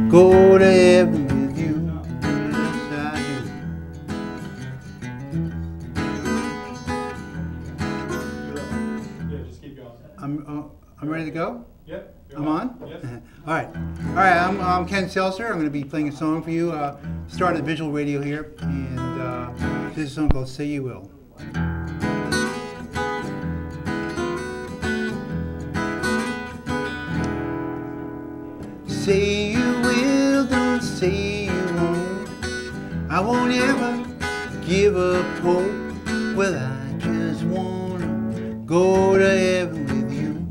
go to heaven with you. Yes, I do. Yeah, just keep going. I'm ready to go? Yep. I'm on? Yes. All right. All right, I'm Ken Selcer. I'm going to be playing a song for you. Started visual radio here, and this is a song called Say You Will. Say you will, don't say you won't. I won't ever give up hope. Well, I just want to go to heaven with you.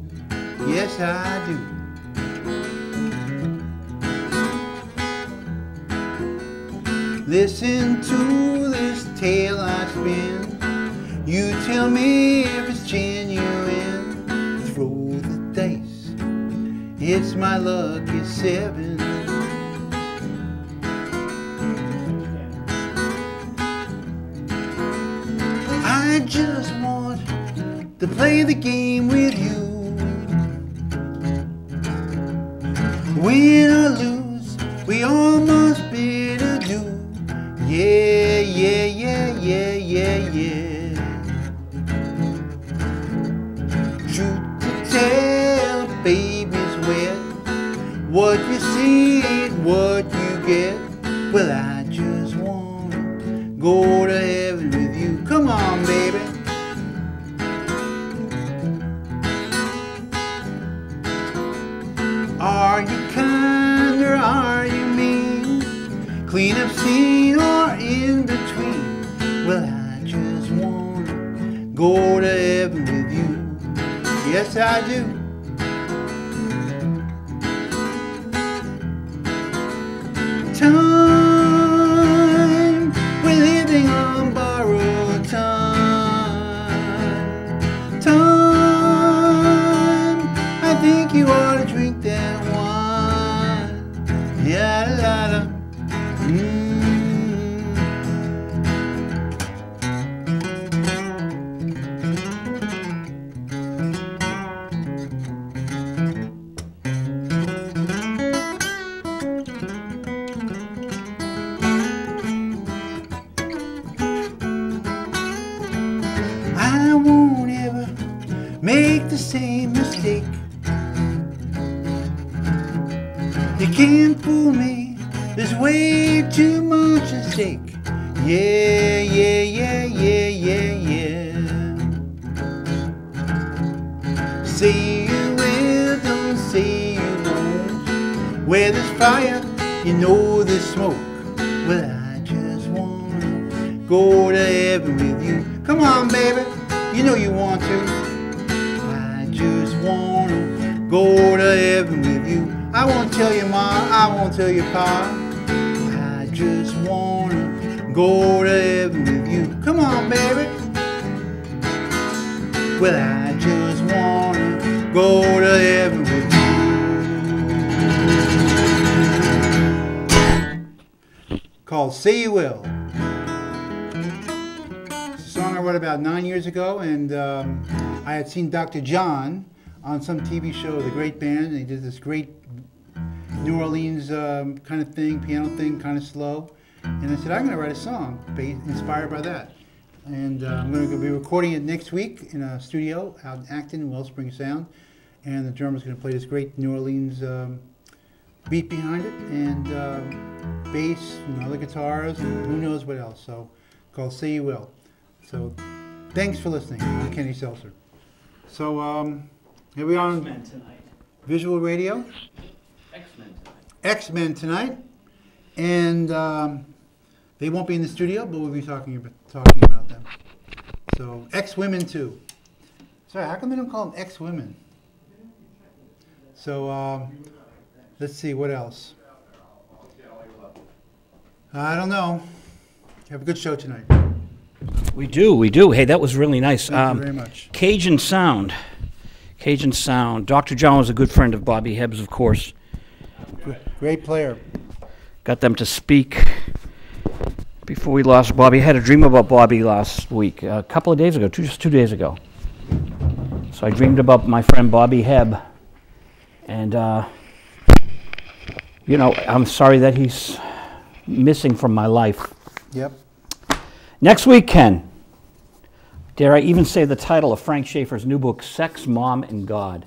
Yes, I do. Listen to this tale I spin. You tell me if it's genuine. Throw the dice. It's my lucky 7. I just want to play the game with you. Win or lose, we all must bid adieu. Yeah, yeah, yeah, yeah, yeah, yeah. Truth to tell, baby's wet. What you see ain't what you get. Well, I just want to go to heaven with you. Come on, baby. Are you kind or are you mean? Clean up scene or in between? Well, I just want to go to heaven with you. Yes, I do. Time, we're living on borrowed time. Time, I think you ought to drink that wine. Yeah, la la. I won't ever make the same mistake. You can't fool me, there's way too much at stake. Yeah, yeah, yeah, yeah, yeah, yeah. Say you will, don't say you won't. Where there's fire, you know there's smoke. Well, I just want to go to heaven with you. Come on, baby, you know you want to. I just want to go to heaven with you. I won't tell you, Ma, I won't tell you, Pa. I just want to go to heaven with you. Come on, baby. Well, I just want to go to heaven with you. Called Say You Will. Song I wrote about 9 years ago, and I had seen Dr. John on some TV show, the great band, and he did this great New Orleans kind of thing, piano thing, kind of slow. And I said, I'm going to write a song inspired by that. And I'm going to be recording it next week in a studio out in Acton in Wellspring Sound. And the drummer's going to play this great New Orleans beat behind it, and bass and other guitars, and who knows what else. So, called Say You Will. So, thanks for listening. I'm Kenny Selcer. So, here we are on Visual Radio. X-Men tonight. And they won't be in the studio, but we'll be talking about them. So, X-Women too. Sorry, how come they don't call them X-Women? So, let's see, what else? I don't know. Have a good show tonight. We do. Hey, that was really nice. Thank you very much. Cajun Sound. Dr. John was a good friend of Bobby Hebb's, of course. Great player. Got them to speak before we lost Bobby. I had a dream about Bobby last week, a couple of days ago, just 2 days ago. So I dreamed about my friend Bobby Hebb, and You know, I'm sorry that he's missing from my life. Yep. Next week, Ken, dare I even say the title of Frank Schaefer's new book, Sex, Mom, and God.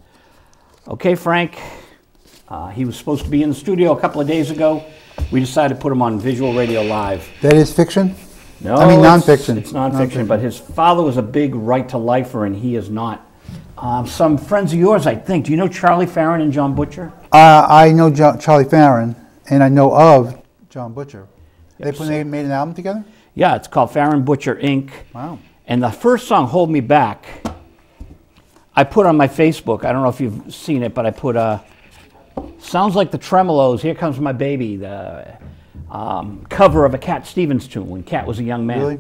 Okay, Frank, he was supposed to be in the studio a couple of days ago. We decided to put him on Visual Radio Live. That is fiction? No, I mean nonfiction. It's nonfiction, but his father was a big right-to-lifer, and he is not. Some friends of yours, I think. Do you know Charlie Farron and John Butcher? I know Charlie Farron, and I know of John Butcher. They made an album together? Yeah, it's called Farron Butcher, Inc. Wow. And the first song, Hold Me Back, I put on my Facebook. I don't know if you've seen it, but I put, sounds like the Tremolos, Here Comes My Baby, the cover of a Cat Stevens tune when Cat was a young man. Really?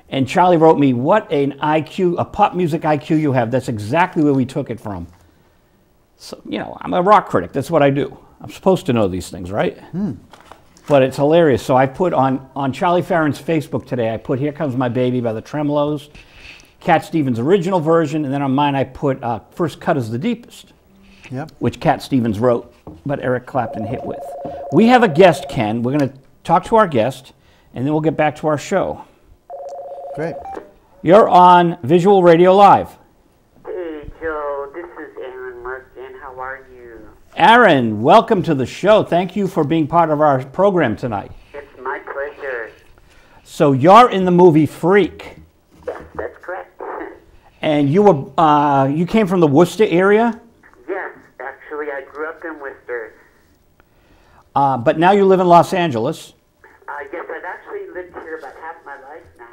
And Charlie wrote me, what an IQ, a pop music IQ you have. That's exactly where we took it from. So, you know, I'm a rock critic. That's what I do. I'm supposed to know these things, right? But it's hilarious. So I put on Charlie Farron's Facebook today, I put Here Comes My Baby by the Tremolos, Cat Stevens' original version, and then on mine I put First Cut is the Deepest, which Cat Stevens wrote, but Eric Clapton hit with. We have a guest, Ken. We're going to talk to our guest, and then we'll get back to our show. Great. You're on Visual Radio Live. Hey, Joe. This is Aaron Merkin. How are you? Aaron, welcome to the show. Thank you for being part of our program tonight. It's my pleasure. So you're in the movie Freak. Yes, that's correct. And you came from the Worcester area? Yes, actually, I grew up in Worcester. But now you live in Los Angeles. Yes, I've actually lived here about half my life now.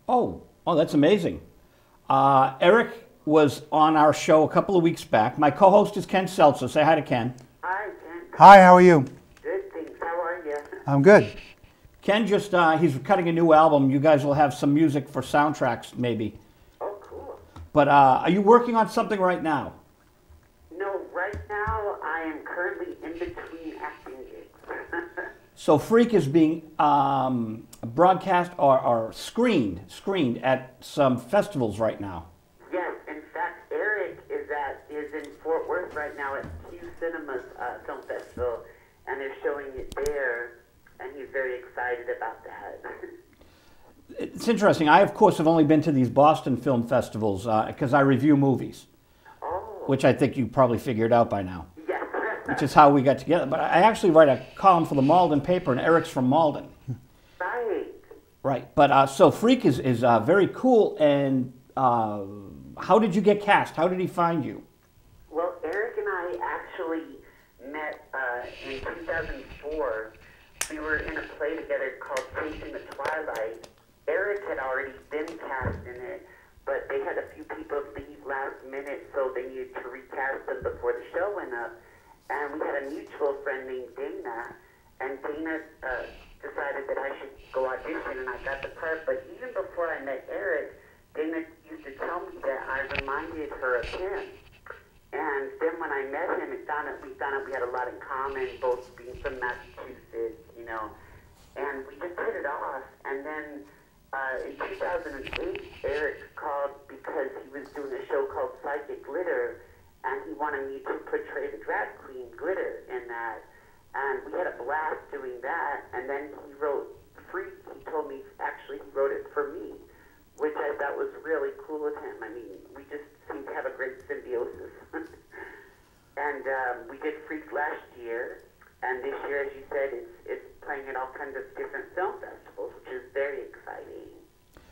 Oh, that's amazing. Eric was on our show a couple of weeks back. My co-host is Ken Selcer. Say hi to Ken. Hi, Ken. Hi, how are you? Good, thanks. How are you? I'm good. Ken just, he's cutting a new album. You guys will have some music for soundtracks, maybe. Oh, cool. But are you working on something right now? No, right now I am currently in between acting gigs. So Freak is being broadcast or screened at some festivals right now. Yes, in fact, Eric is in Fort Worth right now at Q Cinemas Film Festival, and they're showing it there, and he's very excited about that. It's interesting. I, of course, have only been to these Boston film festivals because I review movies, which I think you probably figured out by now. Yes. Which is how we got together. But I actually write a column for the Malden paper, and Eric's from Malden. Right. Right. But so Freak is very cool. And how did you get cast? How did he find you? Well, Eric and I actually met in 2004. We were in a play together called Chasing the Twilight. Eric had already been cast in it, but they had a few people leave last minute, so they needed to recast them before the show went up. And we had a mutual friend named Dana, and Dana decided that I should go audition, and I got the part. But even before I met Eric, Dana used to tell me that I reminded her of him. And then when I met him, we found out we had a lot in common, both being from Massachusetts, and we just hit it off. And then in 2008, Eric called because he was doing a show called Psychic Glitter, and he wanted me to portray the drag queen Glitter in that. And we had a blast doing that. And then he wrote Freak. He told me, actually, he wrote it for me, which I thought was really cool of him. I mean, we just seem to have a great symbiosis. And we did Freak last year. And this year, as you said, it's playing at all kinds of different film festivals, which is very exciting.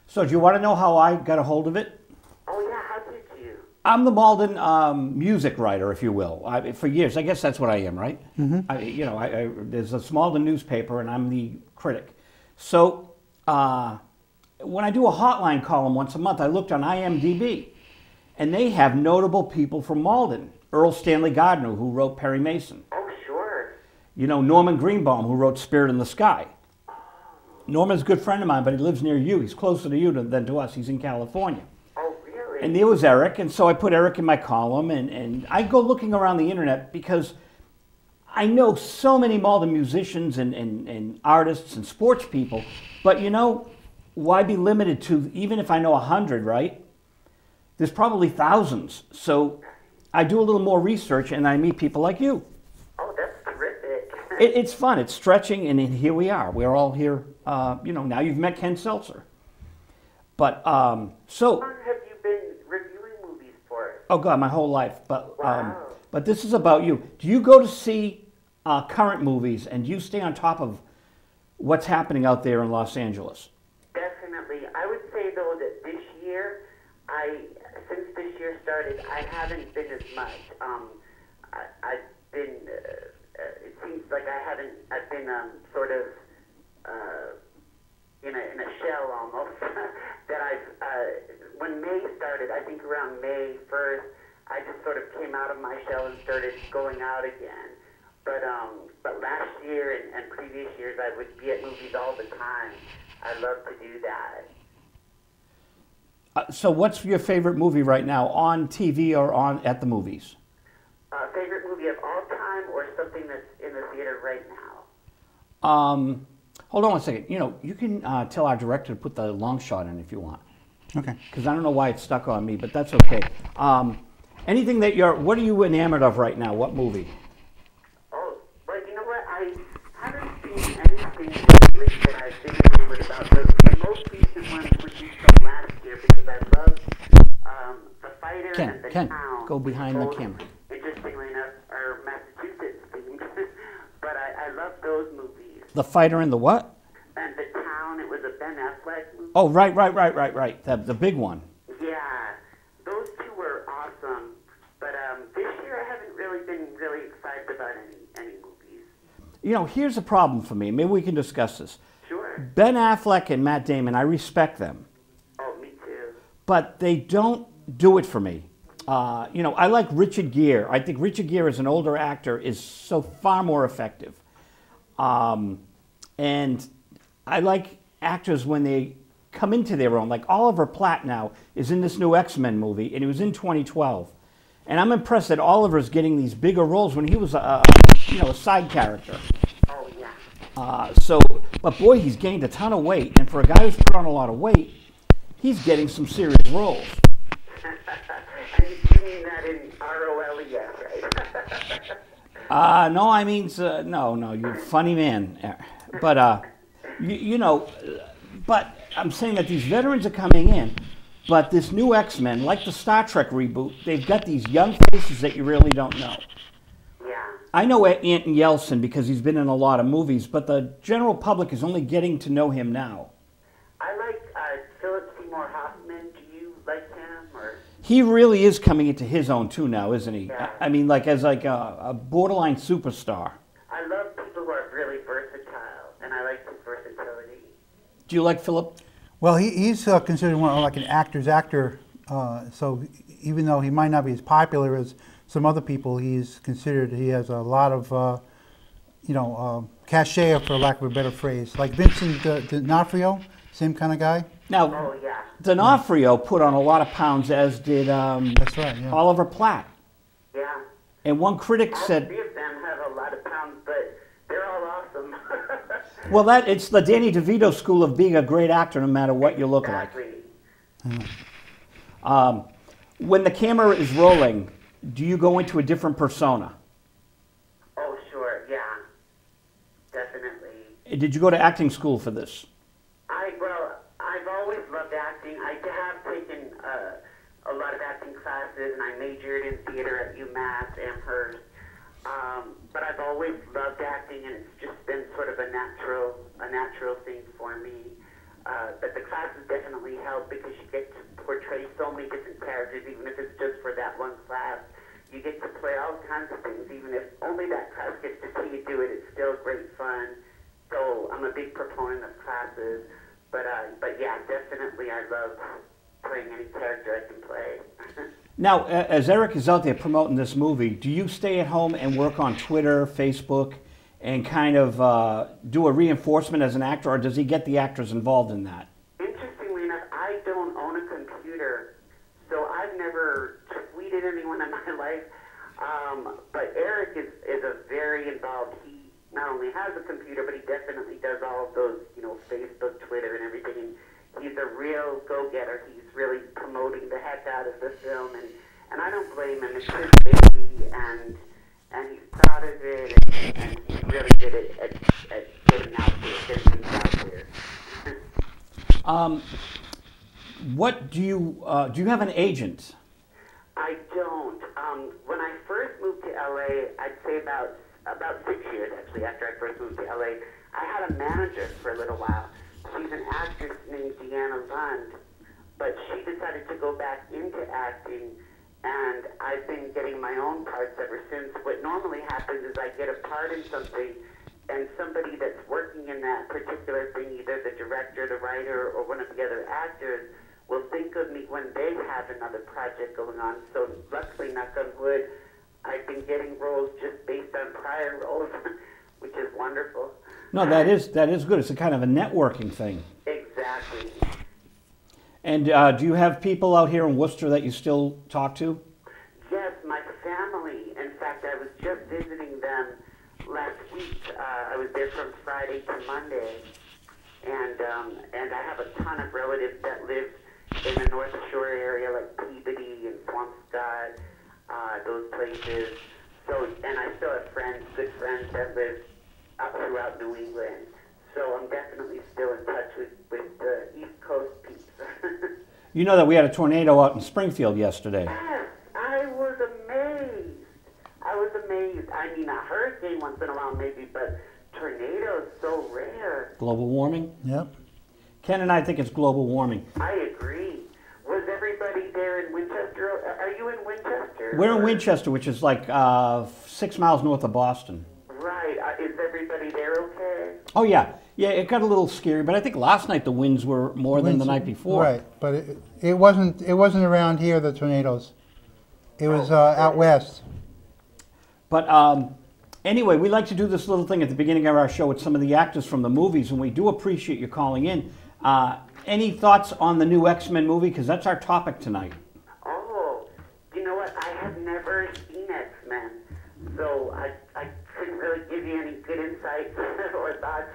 So do you want to know how I got a hold of it? Oh, yeah. How did you? I'm the Malden music writer, if you will. For years, I guess that's what I am, right? Mm-hmm. There's a Malden newspaper, and I'm the critic. So when I do a hotline column once a month, I looked on IMDb, and they have notable people from Malden. Earl Stanley Gardner, who wrote Perry Mason. Oh, sure. Norman Greenbaum, who wrote Spirit in the Sky. Norman's a good friend of mine, but he lives near you. He's closer to you than to us. He's in California. Oh, really? And there was Eric, and so I put Eric in my column, and I go looking around the internet because I know so many Malden musicians and artists and sports people, but why be limited to, even if I know 100, right? There's probably thousands. So I do a little more research, and I meet people like you. Oh, that's terrific. it's fun. It's stretching, and here we are. We're all here. Now you've met Ken Selcer. But so. How long have you been reviewing movies for? Oh God, my whole life. But Wow. but this is about you. Do you go to see current movies, and do you stay on top of what's happening out there in Los Angeles? Definitely. I would say, though, that this year, since this year started, I haven't been as much. I've been, it seems like I've been sort of in a shell almost. When May started, I think around May 1st, I just sort of came out of my shell and started going out again. But last year and previous years, I would be at movies all the time. I love to do that. So what's your favorite movie right now, on TV or at the movies? Favorite movie of all time, or something that's in the theater right now? Hold on one second. You can tell our director to put the long shot in if you want. Okay. Because I don't know why it's stuck on me, but that's okay. Anything what are you enamored of right now? What movie? Oh, well, you know what? I haven't seen anything lately that I've been enamored about. The most recent one would be from last year, because I love The Fighter and The Ken, Town. go behind the Both, camera. interestingly enough, are Massachusetts themed. But I love those movies. The Fighter and the what? And The Town, it was a Ben Affleck movie. Oh, right. The big one. Yeah, those two were awesome. But this year I haven't really been really excited about any movies. Here's a problem for me. Maybe we can discuss this. Sure. Ben Affleck and Matt Damon, I respect them. Oh, me too. But they don't do it for me. I like Richard Gere. I think Richard Gere as an older actor is so far more effective. And I like actors when they come into their own. Like Oliver Platt now is in this new X-Men movie, and he was in 2012. And I'm impressed that Oliver's getting these bigger roles when he was a side character. Oh, yeah. But boy, he's gained a ton of weight, and for a guy who's put on a lot of weight, he's getting some serious roles. And you mean that in ROLES, right? No, I mean, no, you're a funny man. But, but I'm saying that these veterans are coming in, but this new X-Men, like the Star Trek reboot, they've got these young faces that you really don't know. Yeah. I know Anton Yelchin because he's been in a lot of movies, but the general public is only getting to know him now. I like Philip Seymour Hoffman. Do you like him? Or? He really is coming into his own too now, isn't he? Yeah. I mean, as a borderline superstar. I love people who are really versatile, and I like his versatility. Do you like Philip? Well, he's considered like an actor's actor. So even though he might not be as popular as some other people, he has a lot of, cachet, for lack of a better phrase. Like Vincent D'Onofrio, same kind of guy. Now, Oh, yeah. D'Onofrio put on a lot of pounds, as did That's right, yeah. Oliver Platt. Yeah. And one critic All said, three of them have a lot of pounds, but they're all awesome. well, it's the Danny DeVito school of being a great actor no matter what you look Exactly. like. When the camera is rolling, do you go into a different persona? Oh, sure, yeah. Definitely. Did you go to acting school for this? I've always loved acting. I have taken a lot of acting classes, and I majored in theater at UMass, Amherst. But I've always loved acting, and it's just been sort of a natural thing for me. But the classes definitely help because you get to portray so many different characters, even if it's just for that one class. You get to play all kinds of things, even if only that class gets to see you do it. It's still great fun. So I'm a big proponent of classes. But yeah, definitely I love playing any character I can play. Now, as Eric is out there promoting this movie, do you stay at home and work on Twitter, Facebook, and kind of do a reinforcement as an actor, or does he get the actors involved in that? Interestingly enough, I don't own a computer, so I've never tweeted anyone in my life. But Eric is a very involved. He not only has a computer, but he definitely does all of those, Facebook, Twitter, and everything. And he's a real go-getter. He's really promoting the heck out of the film, and I don't blame him. It's his baby, and he's proud of it, and he's really good at getting out there, getting things out there. What do you have an agent? I don't. When I first moved to LA, I'd say about 6 years actually after I first moved to LA, I had a manager for a little while. She's an actress named Deanna Lund, but she decided to go back into acting, and I've been getting my own parts ever since. What normally happens is I get a part in something, and somebody that's working in that particular thing, either the director, the writer, or one of the other actors, will think of me when they have another project going on. So luckily, knock on wood, I've been getting roles just based on prior roles, which is wonderful. No, that is good. It's a kind of a networking thing. Exactly. And do you have people out here in Worcester that you still talk to? Yes, my family. In fact, I was just visiting them last week. I was there from Friday to Monday, and I have a ton of relatives that live in the North Shore area, like Peabody and Swampscott, those places. So, and I still have friends, good friends that live up throughout New England. So I'm definitely still in touch with the East Coast peeps. You know that we had a tornado out in Springfield yesterday. Yes, I was amazed. I mean, a hurricane once in a while maybe, but tornadoes so rare. Global warming? Yep. Ken and I think it's global warming. I agree. Was everybody there in Winchester? Are you in Winchester? We're in Winchester, which is like 6 miles north of Boston. Right. Is everybody there okay? Oh, yeah. Yeah, it got a little scary, but I think last night the winds were more than the night before. Right, but it wasn't around here, the tornadoes. It was out west. But anyway, we like to do this little thing at the beginning of our show with some of the actors from the movies, and we do appreciate you calling in. Any thoughts on the new X-Men movie? Because that's our topic tonight. Oh, you know what? I have never seen X-Men, so I couldn't really give you any good insights or thoughts.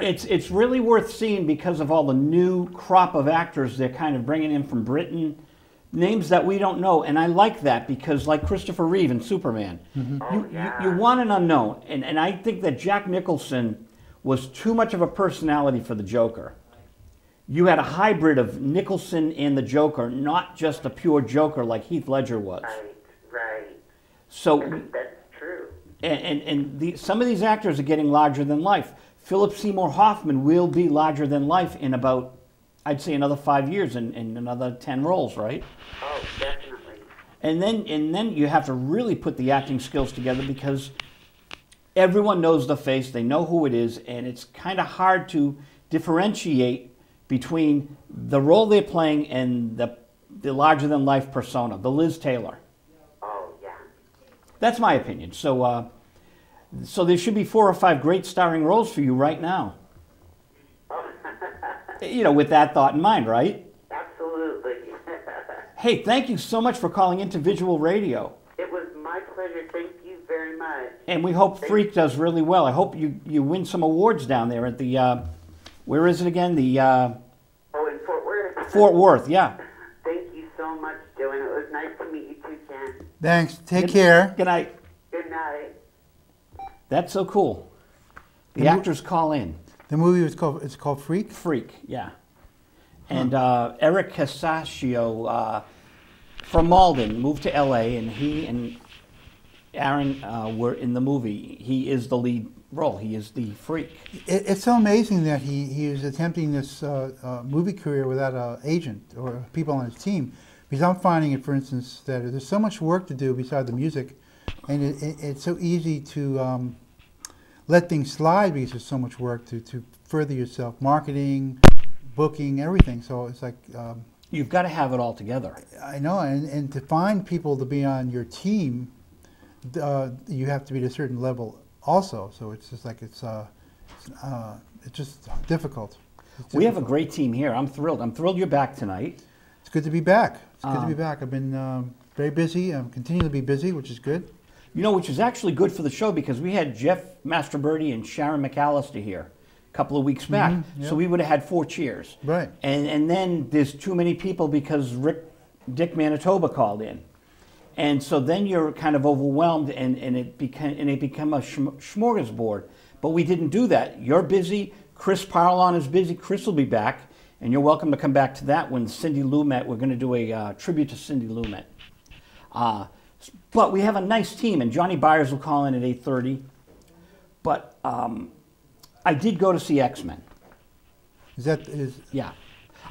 It's really worth seeing because of all the new crop of actors they're kind of bringing in from Britain, names that we don't know, and I like that because, like Christopher Reeve in Superman, you want an unknown, and I think that Jack Nicholson was too much of a personality for the Joker. You had a hybrid of Nicholson and the Joker, not just a pure Joker like Heath Ledger was. Right. So That's true. And some of these actors are getting larger than life. Philip Seymour Hoffman will be larger than life in about, I'd say, another 5 years and another 10 roles, right? Oh, definitely. And then you have to really put the acting skills together because everyone knows the face, they know who it is, and it's kind of hard to differentiate between the role they're playing and the larger-than-life persona, the Liz Taylor. Oh, yeah. That's my opinion. So, so there should be 4 or 5 great starring roles for you right now. You know, with that thought in mind, right? Absolutely. Hey, thank you so much for calling into Visual Radio. It was my pleasure. Thank you very much. And we hope Freak does really well. I hope you win some awards down there at the, where is it again? The Oh, in Fort Worth. Fort Worth, yeah. Thank you so much, Joe, and it was nice to meet you too, Ken. Thanks. Take care. Good night. Good night. That's so cool. The actors call in. The movie was called Freak? Freak, yeah. And Eric Casaccio from Malden moved to L.A., and he and Aaron were in the movie. He is the lead role. He is the Freak. It's so amazing that he is attempting this movie career without an agent or people on his team. Because I'm finding it, for instance, that there's so much work to do beside the music, and it's so easy to let things slide because there's so much work to further yourself, marketing, booking, everything. So it's like You've got to have it all together. I know, and to find people to be on your team, you have to be at a certain level also. So it's just like it's just difficult. We have a great team here. I'm thrilled. I'm thrilled you're back tonight. It's good to be back. It's good to be back. I've been very busy. I'm continuing to be busy, which is good. You know, which is actually good for the show because we had Jeff Mastroberti and Sharon McAllister here a couple of weeks back. Yep. So we would have had 4 cheers. Right. And then there's too many people because Dick Manitoba called in. And so then you're kind of overwhelmed and it became a smorgasbord. But we didn't do that. You're busy. Chris Parlon is busy. Chris will be back. And you're welcome to come back to that when Cindy Lumet, we're going to do a tribute to Cindy Lumet. But we have a nice team, and Johnny Byers will call in at 8:30. But I did go to see X-Men. Yeah.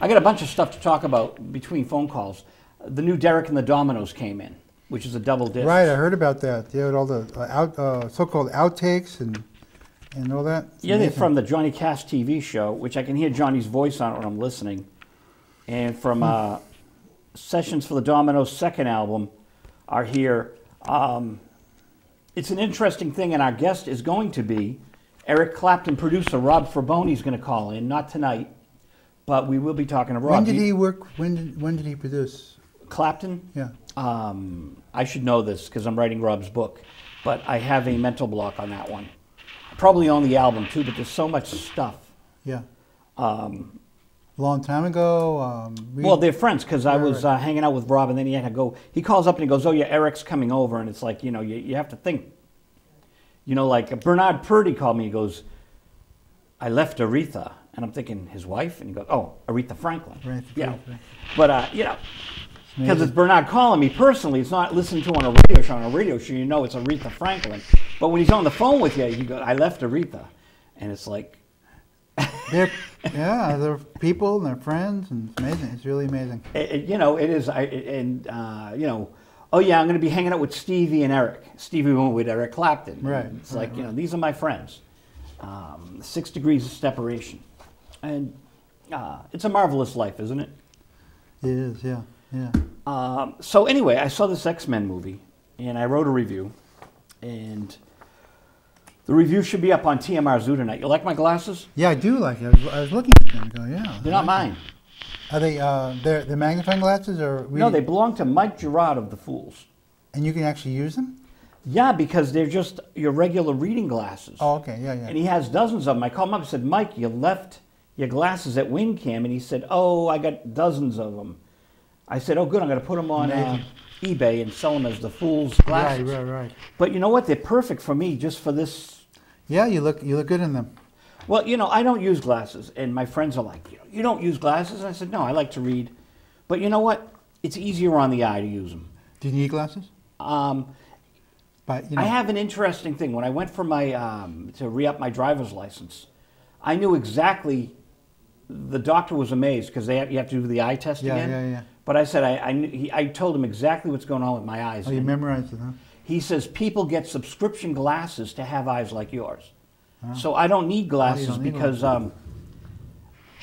I got a bunch of stuff to talk about between phone calls. The new Derek and the Dominoes came in, which is a double disc. Right, I heard about that. They had all the so-called outtakes and all that. Yeah, they're from the Johnny Cash TV show, which I can hear Johnny's voice on it when I'm listening. And from Sessions for the Dominoes' second album are here. It's an interesting thing, and our guest is going to be Eric Clapton producer Rob Fraboni is going to call in, not tonight, but we will be talking to Rob. When did he work? When did he produce? Clapton? Yeah. I should know this because I'm writing Rob's book, but I have a mental block on that one. Probably on the album too, but there's so much stuff. Yeah. Long time ago. Well, they're friends because I was hanging out with Rob, and then he had to go. He calls up and he goes, "Oh yeah, Eric's coming over," and it's like, you have to think. Like Bernard Purdy called me. He goes, "I left Aretha," and I'm thinking his wife, and he goes, "Oh, Aretha Franklin." Right. Yeah. But because it's Bernard calling me personally, it's not listening to on a radio show. On a radio show, it's Aretha Franklin. But when he's on the phone with you, he goes, "I left Aretha," and it's like. They're people and they're friends, and it's amazing. It's really amazing. It is. Oh yeah, I'm going to be hanging out with Stevie and Eric. Stevie went with Eric Clapton. Right. It's these are my friends. 6 degrees of separation, and it's a marvelous life, isn't it? It is. Yeah. Yeah. So anyway, I saw this X-Men movie, and I wrote a review, and. The review should be up on TMR Zoo tonight. You like my glasses? Yeah, I do like it. I was looking at them and go, yeah. They're not mine. Are they? They're magnifying glasses or? No, they belong to Mike Girard of the Fools. And you can actually use them? Yeah, because they're just your regular reading glasses. Oh, okay, yeah. And he has dozens of them. I called him up and said, "Mike, you left your glasses at WinCam," and he said, "Oh, I got dozens of them." I said, "Oh, good. I'm going to put them on eBay and sell them as the Fool's glasses." Right. But you know what? They're perfect for me, just for this. Yeah, you look good in them. Well, I don't use glasses, and my friends are like, "You don't use glasses?" And I said, "No, I like to read." But you know what? It's easier on the eye to use them. Do you need glasses? But I have an interesting thing. When I went for my to re-up my driver's license, I knew exactly. The doctor was amazed because you have to do the eye test again. Yeah. But I said I told him exactly what's going on with my eyes. Oh, you memorized it, huh? He says people get subscription glasses to have eyes like yours. Oh. So I don't need glasses because I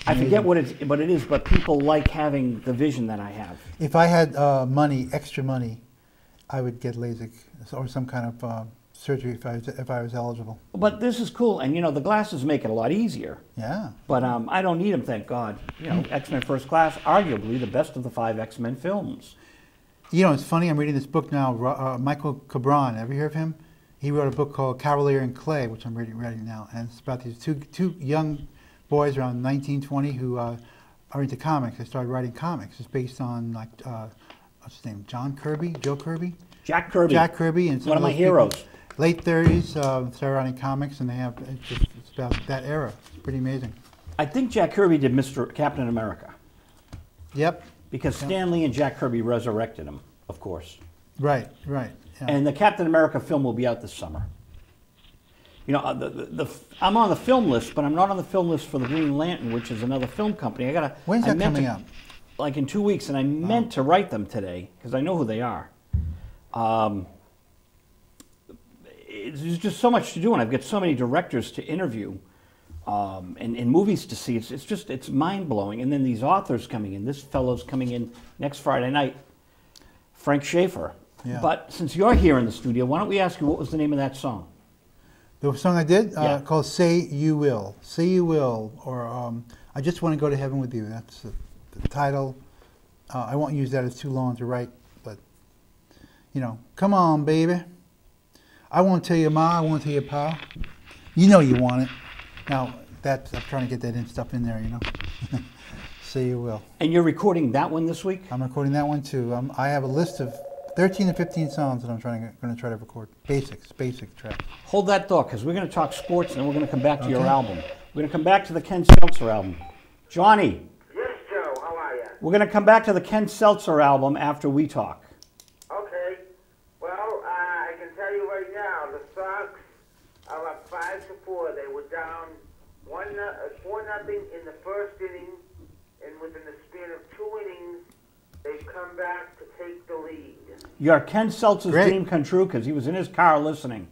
forget what it is, but people like having the vision that I have. If I had extra money, I would get LASIK or some kind of surgery if I was eligible. But this is cool, and the glasses make it a lot easier. Yeah. But I don't need them, thank God. X-Men First Class, arguably the best of the 5 X-Men films. It's funny. I'm reading this book now. Michael Cabran. Ever hear of him? He wrote a book called Cavalier and Clay, which I'm reading now, and it's about these two young boys around 19, 20 who are into comics. They started writing comics. It's based on what's his name? Joe Kirby. Jack Kirby, and one of my heroes. Late 30s, started writing comics, and it's about that era. It's pretty amazing. I think Jack Kirby did Mr. Captain America. Yep. Because Stan Lee and Jack Kirby resurrected him, of course. Right. Yeah. And the Captain America film will be out this summer. I'm on the film list, but I'm not on the film list for the Green Lantern, which is another film company. When's that coming out? Like in 2 weeks, and I meant to write them today because I know who they are. There's just so much to do, and I've got so many directors to interview. And movies to see. It's mind-blowing. And then these authors coming in. This fellow's coming in next Friday night, Frank Schaefer. Yeah. But since you're here in the studio, why don't we ask you what was the name of that song? The song I did? Called Say You Will. Say You Will, or I Just Want to Go to Heaven With You. That's the title. I won't use that. It's too long to write. But, come on, baby. I won't tell you ma, I won't tell you pa. You know you want it. Now, I'm trying to get that stuff in there, Say You Will. And you're recording that one this week? I'm recording that one too. I have a list of 13 to 15 songs that I'm going to try to record. Basic tracks. Hold that thought, because we're going to talk sports, and then we're going to come back to your Okay. album. We're going to come back to the Ken Selcer album. Johnny, Yes, Joe. How are you? we're going to come back to the Ken Selcer album after we talk. Okay. Well, I can tell you right now, the Sox are up 5-4. They were down 4-0 in the first inning, and within the span of 2 innings, they've come back to take the lead. You're Ken Seltzer's Great. dream come true, because he was in his car listening.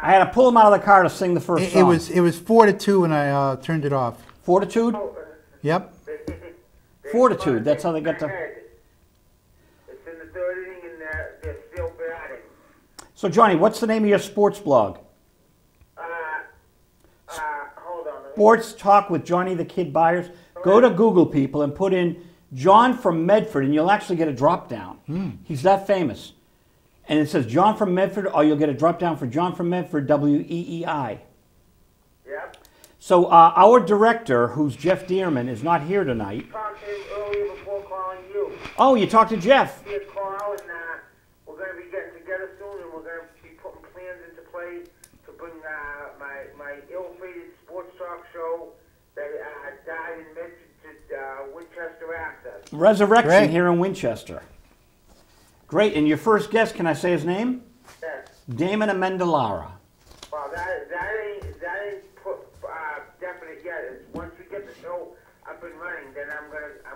I had to pull him out of the car to sing the first It song. was 4-2 when I turned it off. Fortitude? Yep. Fortitude, that's how they get to... It's in the third inning, and they're still batting. So, Johnny, what's the name of your sports blog? Hold on. Sports Talk with Johnny the Kid Byers. Go to Google, people, and put in John from Medford, and you'll actually get a drop down. He's that famous. And it says John from Medford, or you'll get a drop down for John from Medford, WEEI. Yep. So our director, who's Jeff Dearman, is not here tonight. Talked to him earlier before calling you. Oh, you talked to Jeff. He had called, and we're going to be getting together soon, and we're going to be putting plans into play to bring my ill-fated sports talk show that died in Medford to Winchester Access. Resurrection Great. here in Winchester. Great. And your first guest, can I say his name? Yes. Damon Amendolara. Well, that ain't put definite yet. Once we get the show up and running, then I'm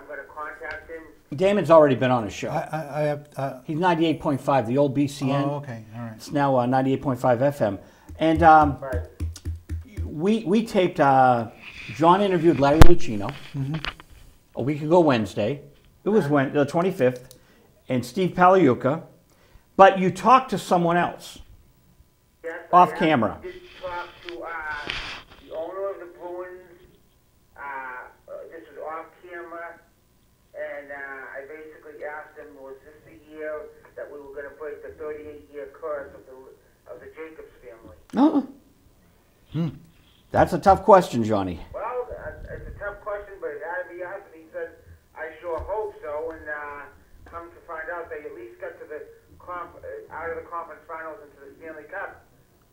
gonna contact him. Damon's already been on his show. I have. He's 98.5, the old BCN. Oh, okay. All right. It's now 98.5 FM. And Right. we taped, John interviewed Larry Lucchino a week ago Wednesday. It was the 25th. And Steve Paliuca. But you talked to someone else Yes, off I camera. did talk to the owner of the Bruins. This was off camera, and I basically asked him, was this the year that we were going to break the 38-year curse of the Jacobs family? Oh. That's a tough question, Johnny. Well, it's a tough question, but it had to be asked, and he said, I sure hope so, and come to find out, they at least got to the out of the conference finals into the Stanley Cup.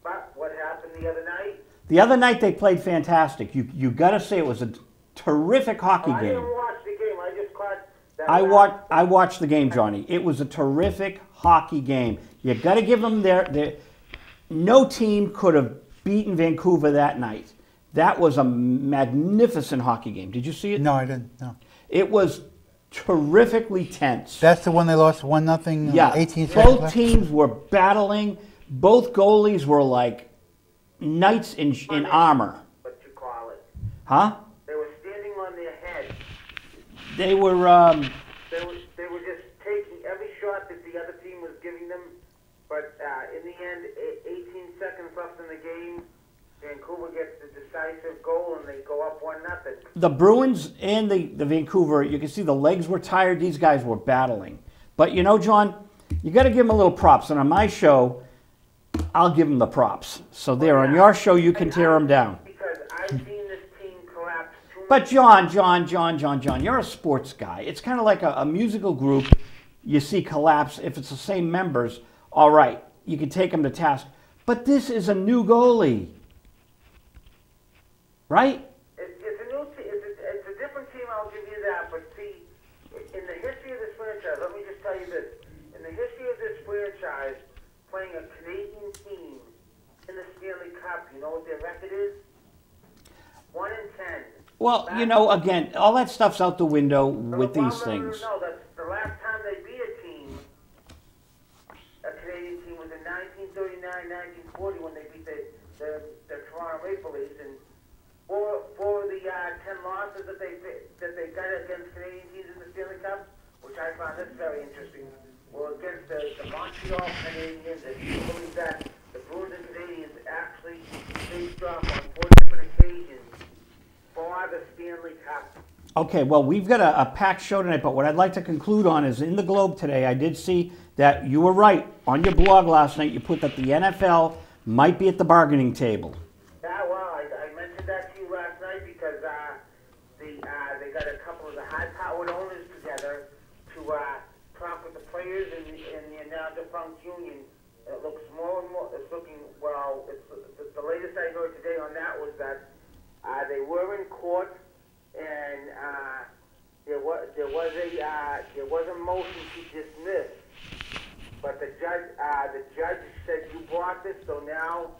But what happened the other night? The other night they played fantastic. You got to say it was a terrific hockey I game. didn't watch the game. I just caught that. I watched the game, Johnny. It was a terrific hockey game. You got to give them their. No team could have beaten Vancouver that night. That was a magnificent hockey game. Did you see it? No, I didn't. No. It was terrifically tense. That's the one they lost 1-0. Yeah, 18 seconds both left? teams were battling. Both goalies were like knights in armor. What you call it? Huh? They were standing on their head. They were. They were just taking every shot that the other team was giving them. But in the end, 18 seconds left in the game, Vancouver gets the decisive goal, and they go up 1-0. The Bruins and the Vancouver, you can see the legs were tired. These guys were battling. But you know, John, you got to give them a little props. And on my show, I'll give them the props. So there, on your show, you can tear them down. Because I've seen this team collapse too much. But John, you're a sports guy. It's kind of like a musical group you see collapse. If it's the same members, all right, you can take them to task. But this is a new goalie, right? It's a new team. It's a different team, I'll give you that. But see, in the history of this franchise, let me just tell you this. In the history of this franchise, playing a Canadian team in the Stanley Cup, you know what their record is? 1-10. Well, you know, again, all that stuff's out the window with these things. No, that's the last time they beat a team, a Canadian team, was in 1939, 1940 when they beat the Toronto Maple Leafs. And for the 10 losses that they got against Canadian teams in the Stanley Cup, which I found this very interesting, were against the Montreal Canadiens. And you believe that the Bruins and Canadians actually faced off on 4 different occasions for the Stanley Cup. Okay, well, we've got a packed show tonight, but what I'd like to conclude on is in the Globe today, I did see that you were right. On your blog last night, you put that the NFL might be at the bargaining table. Yeah, well, I mentioned that to you last night because they got a couple of the high-powered owners together to talked with the players in the now defunct union. It looks more and more. It's looking well. The latest I heard today on that was that they were in court and there was a motion to dismiss, but the judge said you brought this, so now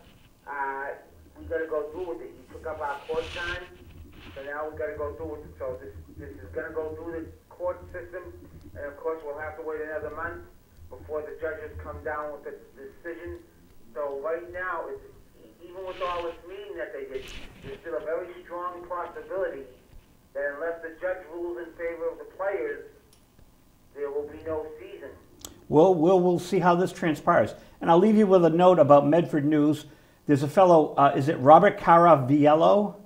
we got to go through with it. You took up our court time, so now we got to go through with it. So this is going to go through the court system, and of course we'll have to wait another month before the judges come down with the decision. So right now, even with all this meeting that they did, there's still a very strong possibility that unless the judge rules in favor of the players, there will be no season. Well, we'll see how this transpires. And I'll leave you with a note about Medford News. There's a fellow, is it Robert Caraviello?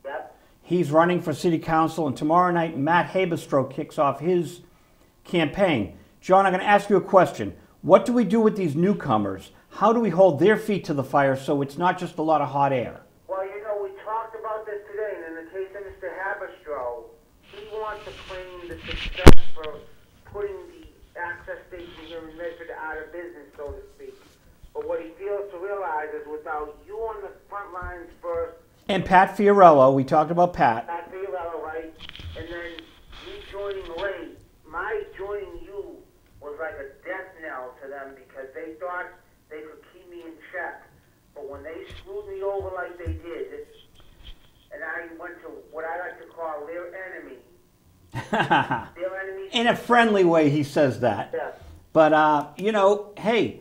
Yep. He's running for city council, and tomorrow night Matt Haberstroh kicks off his campaign. John, I'm going to ask you a question. What do we do with these newcomers? How do we hold their feet to the fire so it's not just a lot of hot air? Well, you know, we talked about this today, and in the case of Mr. Haberstroh, he wants to claim the success for putting the access station here in Medford out of business, so to speak. But what he fails to realize is without you on the front lines first, And Pat Fiorello, we talked about Pat. Pat Fiorello, right? And then me joining late, my joining you was like a death knell to them because they thought they could keep me in check. But when they screwed me over like they did, and I went to what I like to call their enemy. Their enemy. In a friendly way, he says that. Yeah. But, you know, hey,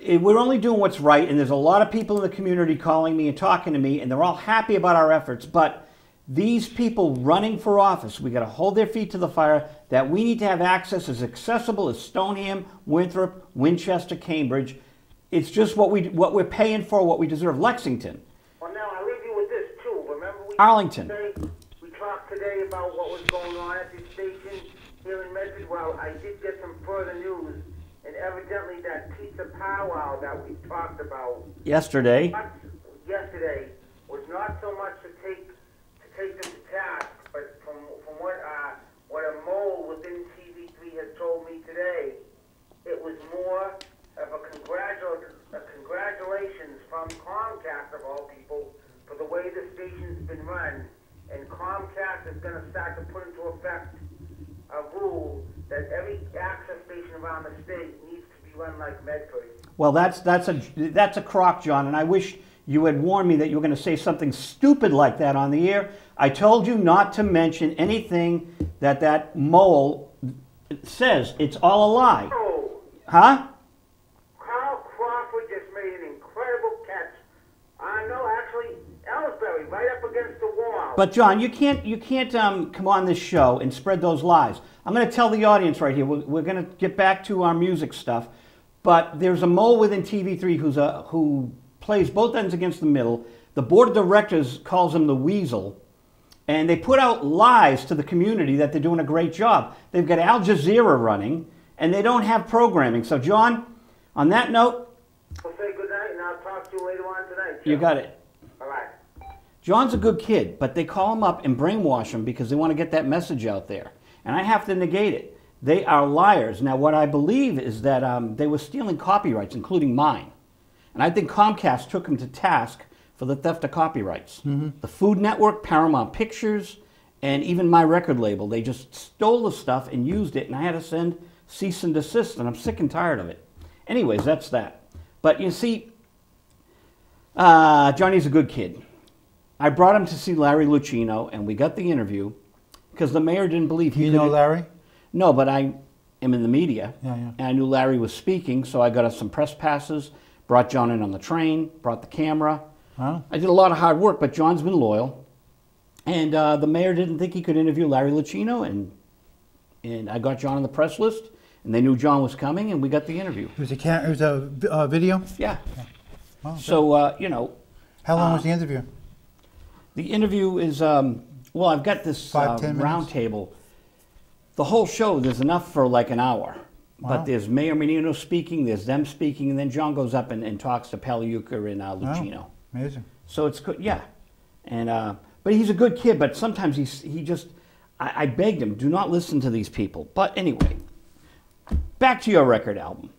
we're only doing what's right, and there's a lot of people in the community calling me and talking to me, and they're all happy about our efforts. But these people running for office, we got to hold their feet to the fire, that we need to have access as accessible as Stoneham, Winthrop, Winchester, Cambridge. It's just what we're paying for, what we deserve. Lexington. Well, now I'll leave you with this too. Remember Arlington. We talked today about what was going on at the station here in Medford. Well, I did get some further news, and evidently that pizza powwow that we talked about Yesterday. yesterday was not so much to take them to task, but from what a mole within TV3 has told me today, it was more of a congratulations from Comcast of all people for the way the station's been run, and Comcast is going to start to put into effect a rule that every access station around the state needs to be run like Medford. Well, that's a crock, John, and I wish you had warned me that you were going to say something stupid like that on the air. I told you not to mention anything that mole says. It's all a lie. Oh, Huh? Carl Crawford just made an incredible catch. I know, actually, Ellsbury, right up against the wall. But John, you can't come on this show and spread those lies. I'm going to tell the audience right here. We're going to get back to our music stuff, but there's a mole within TV3 who plays both ends against the middle. The board of directors calls him the Weasel, and they put out lies to the community that they're doing a great job. They've got Al Jazeera running, and they don't have programming. So, John, on that note, We'll say good night, and I'll talk to you later on tonight, Joe. you got it. Bye-bye. John's a good kid, but they call him up and brainwash him because they want to get that message out there. And I have to negate it. They are liars. Now, what I believe is that they were stealing copyrights, including mine. And I think Comcast took them to task for the theft of copyrights. The Food Network, Paramount Pictures, and even my record label, they just stole the stuff and used it, and I had to send cease and desist, and I'm sick and tired of it. Anyways, that's that. But you see, Johnny's a good kid. I brought him to see Larry Lucchino, and we got the interview because the mayor didn't believe he You could. know Larry? No, but I am in the media, Yeah, yeah. and I knew Larry was speaking, so I got us some press passes, brought John in on the train, brought the camera. Huh? I did a lot of hard work, but John's been loyal. And the mayor didn't think he could interview Larry Lucchino, and I got John on the press list, and they knew John was coming, and we got the interview. It was a video? Yeah. Oh, okay. So, you know, How long was the interview? the interview is, well, I've got this 5, 10 round minutes? table. The whole show, there's enough for like an hour. Wow. But there's Mayor Menino speaking, there's them speaking, and then John goes up and talks to Pagliuca and Lucchino. Amazing. So it's good, yeah. And but he's a good kid. But sometimes he just I begged him, do not listen to these people. But anyway, back to your record album.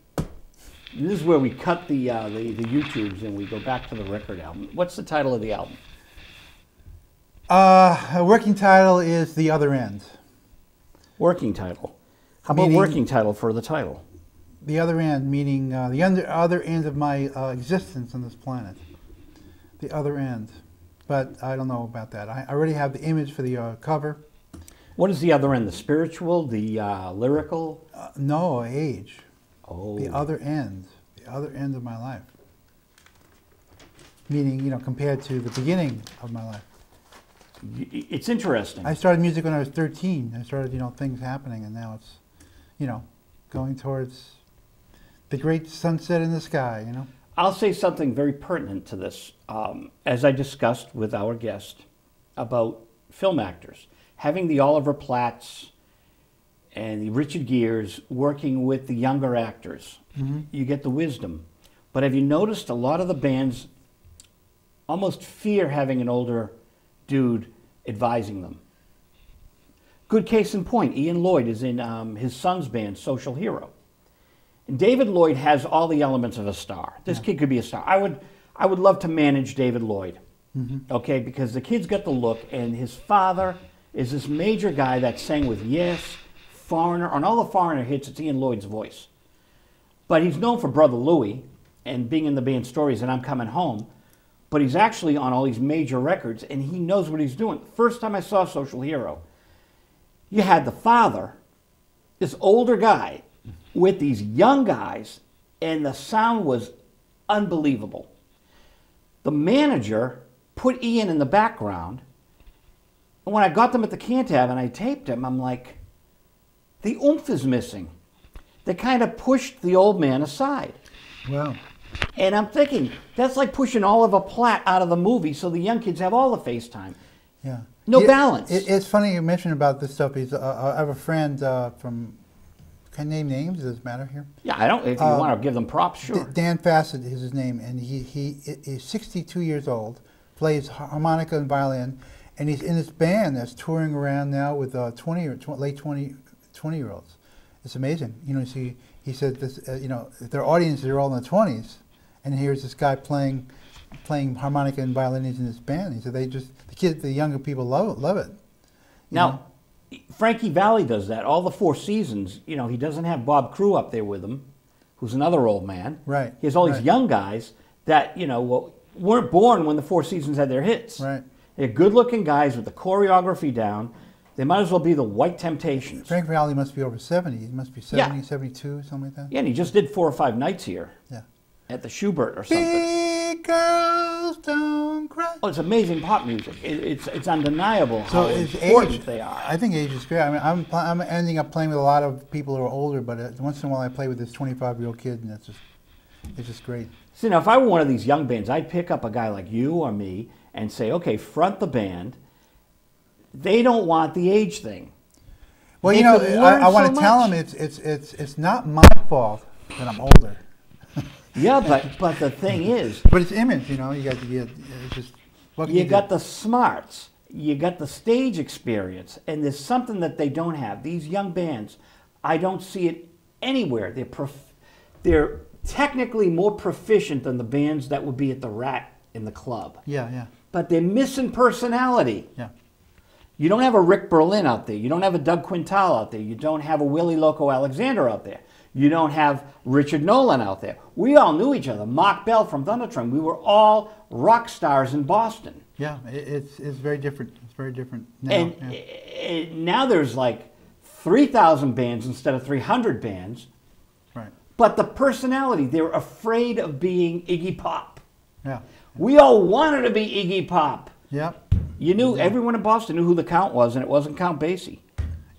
This is where we cut the YouTubes and we go back to the record album. What's the title of the album? A working title is The Other End. Working title. How about working title for the title? The Other End, meaning the other end of my existence on this planet. The Other End. But I don't know about that. I already have the image for the cover. What is the other end? The spiritual? The lyrical? No, age. Oh. The other end. The other end of my life. Meaning, compared to the beginning of my life. It's interesting. I started music when I was 13. I started, things happening, and now it's, going towards the great sunset in the sky, I'll say something very pertinent to this. As I discussed with our guest about film actors, having the Oliver Platts and the Richard Geres working with the younger actors, you get the wisdom. But have you noticed a lot of the bands almost fear having an older dude advising them? Good case in point, Ian Lloyd is in his son's band, Social Hero. And David Lloyd has all the elements of a star. This kid could be a star. I would love to manage David Lloyd, okay, because the kid's got the look, and his father is this major guy that sang with Yes, Foreigner. On all the Foreigner hits, it's Ian Lloyd's voice. But he's known for Brother Louie and being in the band Stories and I'm Coming Home. But he's actually on all these major records, and he knows what he's doing. First time I saw Social Hero, you had the father, this older guy, with these young guys, and the sound was unbelievable. The manager put Ian in the background, and when I got them at the Cantab and I taped him, I'm like, the oomph is missing. They kind of pushed the old man aside. Wow. And I'm thinking, that's like pushing Oliver Platt out of the movie so the young kids have all the face time. Yeah. No balance. It's funny you mentioned about this stuff. I have a friend from, can I name names? Does it matter here? Yeah, I don't. If you want to give them props, sure. Dan Fassett is his name, and he is 62 years old, plays harmonica and violin, and he's in this band that's touring around now with late 20-year-olds. It's amazing. He said this. Their audiences are all in the 20s, and here's this guy playing harmonica and violin in this band. He said the younger people love it. Now, Frankie Valli does that. All the Four Seasons, he doesn't have Bob Crew up there with him, who's another old man. Right. He has all these young guys that, weren't born when the Four Seasons had their hits. Right. They're good-looking guys with the choreography down. They might as well be the White Temptations. Frank Valli must be over 70. He must be 70, 72, something like that. Yeah, and he just did 4 or 5 nights here. Yeah. At the Schubert or something. Big girls don't cry. Oh, it's amazing pop music. It's undeniable So how is important age, they are. I think age is great. I mean, I'm ending up playing with a lot of people who are older, but once in a while I play with this 25-year-old kid, and it's just great. See, now if I were one of these young bands, I'd pick up a guy like you or me and say, okay, front the band. They don't want the age thing. Well, They could learn I want so to tell much. them it's not my fault that I'm older. Yeah, but the thing is, But it's image, you got to get. It's just what can you do? got the smarts, you got the stage experience, and there's something that they don't have. These young bands, I don't see it anywhere. They're technically more proficient than the bands that would be at the Rat in the club. Yeah. But they're missing personality. Yeah. You don't have a Rick Berlin out there. You don't have a Doug Quintal out there. You don't have a Willie Loco Alexander out there. You don't have Richard Nolan out there. We all knew each other. Mark Bell from Thundertron. We were all rock stars in Boston. Yeah, it's very different. It's very different now. And now there's like 3,000 bands instead of 300 bands. Right. But the personality, they're afraid of being Iggy Pop. Yeah. We all wanted to be Iggy Pop. Yep. You knew, everyone in Boston knew who the Count was, and it wasn't Count Basie.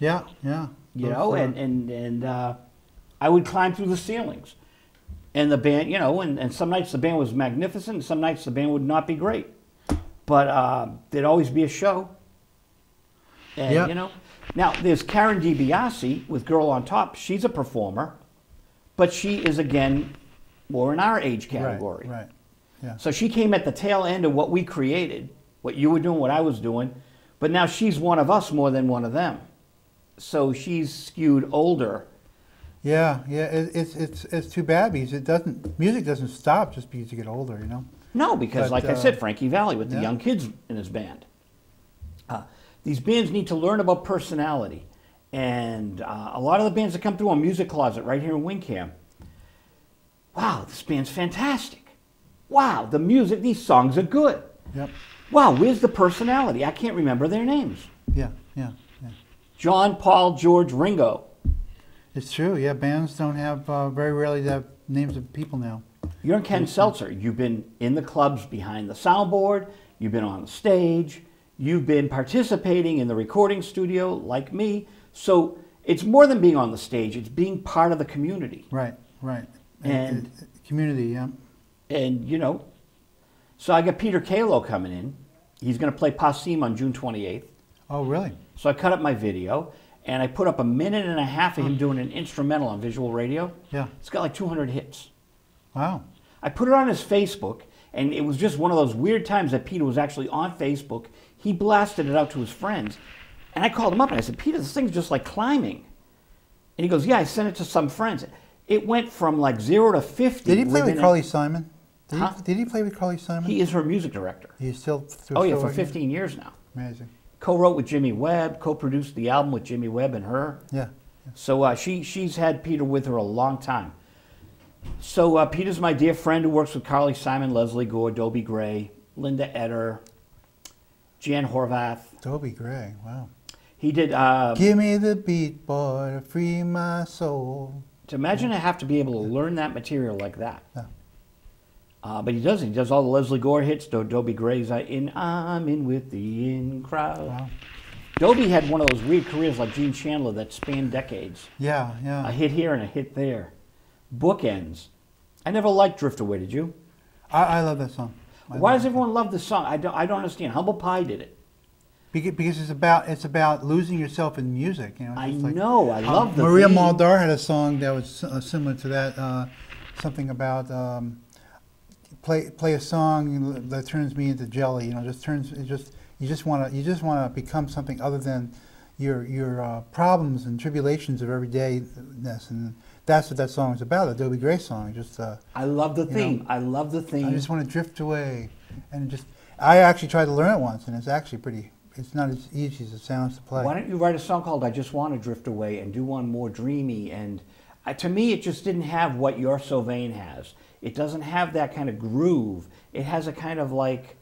Yeah. And I would climb through the ceilings. And the band, and some nights the band was magnificent, and some nights the band would not be great. But there'd always be a show. And, now there's Karen DiBiase with Girl on Top. She's a performer, but she is, again, more in our age category. Right. Yeah. So she came at the tail end of what we created, what you were doing, what I was doing, but now she's one of us more than one of them. So she's skewed older. Yeah, yeah. It's too bad because music doesn't stop just because you get older, you know. No, because But, like I said, Frankie Valli with the yeah. young kids in his band. These bands need to learn about personality. And a lot of the bands that come through on Music Closet right here in Wingham, wow, this band's fantastic. Wow, the music, these songs are good. Yep. Wow, where's the personality? I can't remember their names. Yeah, yeah, yeah. John, Paul, George, Ringo. It's true. Yeah, bands don't have very rarely have names of people now. You're Ken Selcer. You've been in the clubs behind the soundboard. You've been on the stage. You've been participating in the recording studio like me. So it's more than being on the stage. It's being part of the community. Right, right. And community, yeah. And, you know, so I got Peter Kalo coming in. He's going to play Passim on June 28th. Oh, really? So I cut up my video, and I put up a minute and a half of him doing an instrumental on visual radio. Yeah. It's got like 200 hits. Wow. I put it on his Facebook, and it was just one of those weird times that Peter was actually on Facebook. He blasted it out to his friends. And I called him up, and I said, Peter, this thing's just like climbing. And he goes, yeah, I sent it to some friends. It went from like 0 to 50. Did he play with Carly Simon? Did he play with Carly Simon? He is her music director. He's still Oh, yeah, for 15 years now. Amazing. Co-wrote with Jimmy Webb, co-produced the album with Jimmy Webb and her. Yeah. So she's had Peter with her a long time. So Peter's my dear friend who works with Carly Simon, Leslie Gore, Dobie Gray, Linda Eder, Jan Horvath. Dobie Gray, wow. He did... Give me the beat, boy, to free my soul. To imagine I have to be able to learn that material like that. Yeah. But he doesn't. He does all the Leslie Gore hits. Dobie Gray's I'm in with the in crowd. Wow. Dobie had one of those weird careers like Gene Chandler that spanned decades. Yeah, yeah. A hit here and a hit there. Bookends. I never liked Drift Away, did you? I love that song. Why does everyone love this song? I don't understand. Humble Pie did it. Because it's about losing yourself in music. You know, I just like, know. I love the Maria theme. Muldaur had a song that was similar to that. Something about play a song that turns me into jelly. You know, you just want to become something other than your problems and tribulations of everydayness, and that's what that song is about. The Dobie Gray song. I love the theme. Know, I love the theme. I just want to drift away, and I actually tried to learn it once, and it's actually pretty. It's not as easy as it sounds to play. Why don't you write a song called I Just Want to Drift Away and do one more dreamy? And to me, it just didn't have what You're So Vain has. It doesn't have that kind of groove. It has a kind of like,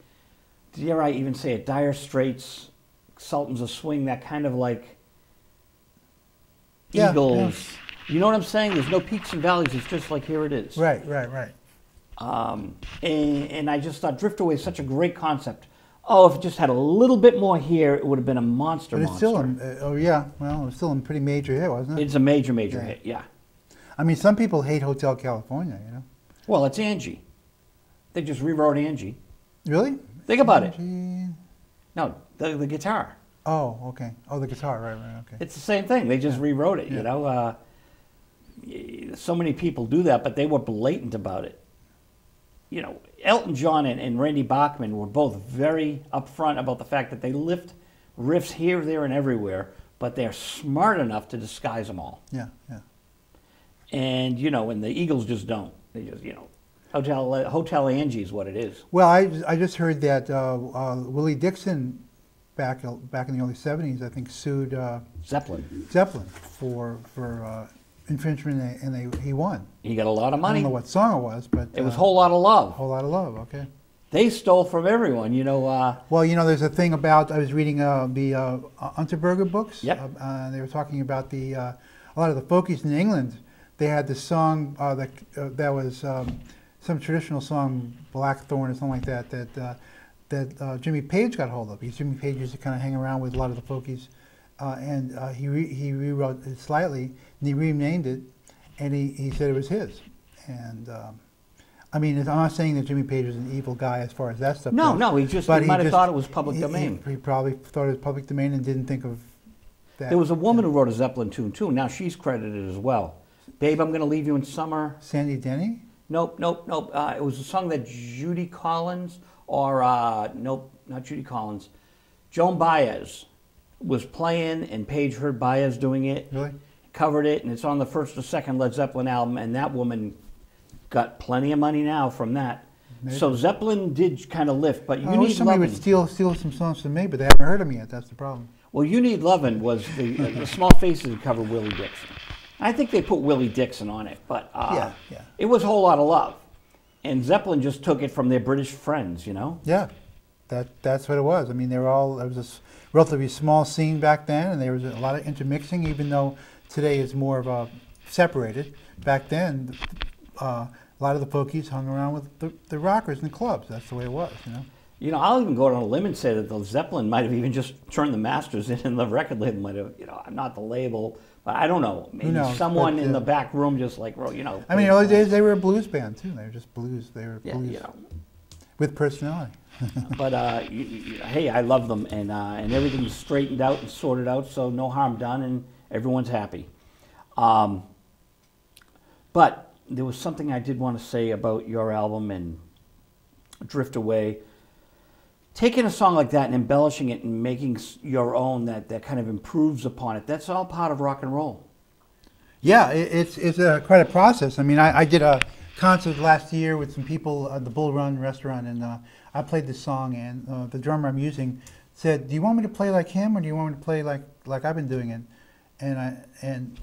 dare I even say it, Dire Straits, Sultans of Swing, that kind of like Eagles. Yeah. You know what I'm saying? There's no peaks and valleys. It's just like, here it is. Right. And I just thought Drift Away is such a great concept. Oh, if it just had a little bit more here, it would have been a monster. But it's still, it's still a pretty major hit, wasn't it? It's a major hit, yeah. I mean, some people hate Hotel California, you know. Well, it's Angie. They just rewrote Angie. Really? Think about Angie. it. No, the guitar. Oh, okay. Oh, the guitar, right, okay. It's the same thing. They just rewrote it, you know. So many people do that, but they were blatant about it. You know, Elton John and Randy Bachman were both very upfront about the fact that they lift riffs here, there, and everywhere, but they're smart enough to disguise them all. Yeah. And, you know, and the Eagles just don't. They just, you know, Hotel Angie is what it is. Well, I just heard that Willie Dixon, back in the early 70s, I think, sued Zeppelin for infringement, and he won. He got a lot of money. I don't know what song it was, but it was Whole Lot of Love. Whole Lot of Love, okay. They stole from everyone, you know. Well, you know, there's a thing about, I was reading the Unterberger books. Yep. They were talking about a lot of the folkies in England. They had this song that was some traditional song, Blackthorn or something like that Jimmy Page got hold of. Because Jimmy Page used to kind of hang around with a lot of the folkies. And he rewrote it slightly, and he renamed it, and he said it was his. And I mean, I'm not saying that Jimmy Page was an evil guy as far as that stuff goes. No, he might have thought it was public domain. He probably thought it was public domain and didn't think of that. There was a woman who wrote a Zeppelin tune, too. Now she's credited as well. Babe, I'm Going to Leave You in Summer. Sandy Denny? Nope. It was a song that Judy Collins, nope, not Judy Collins, Joan Baez was playing, and Page heard Baez doing it. Really? covered it, and it's on the first or second Led Zeppelin album, and that woman got plenty of money now from that. Maybe. So Zeppelin did kind of lift, but You I wish Need somebody Lovin'. would steal some songs from me, but they haven't heard them yet. That's the problem. Well, You Need Lovin' was the Small Faces that covered Willie Dixon. I think they put Willie Dixon on it, but Yeah. it was a whole lot of love. And Zeppelin just took it from their British friends, you know? Yeah, that's what it was. I mean, they were all, it was a relatively small scene back then, and there was a lot of intermixing, even though today is more of a separated. Back then, a lot of the folkies hung around with the rockers in the clubs. That's the way it was, you know? You know, I'll even go on a limb and say that the Zeppelin might have even just turned the masters in, and the record label might have, you know, not the label, but I don't know. Maybe knows, someone but, in the back room just like, well, you know. I mean, early days they were a blues band too. They were just blues. They were Yeah, blues you know. with personality. But hey, I love them, and everything's straightened out and sorted out, so no harm done, and everyone's happy. But there was something I did want to say about your album and Drift Away. Taking a song like that and embellishing it and making your own that kind of improves upon it, that's all part of rock and roll. Yeah, it's quite a process. I mean, I did a concert last year with some people at the Bull Run restaurant, and I played this song, and the drummer I'm using said, "Do you want me to play like him, or do you want me to play like I've been doing it?" And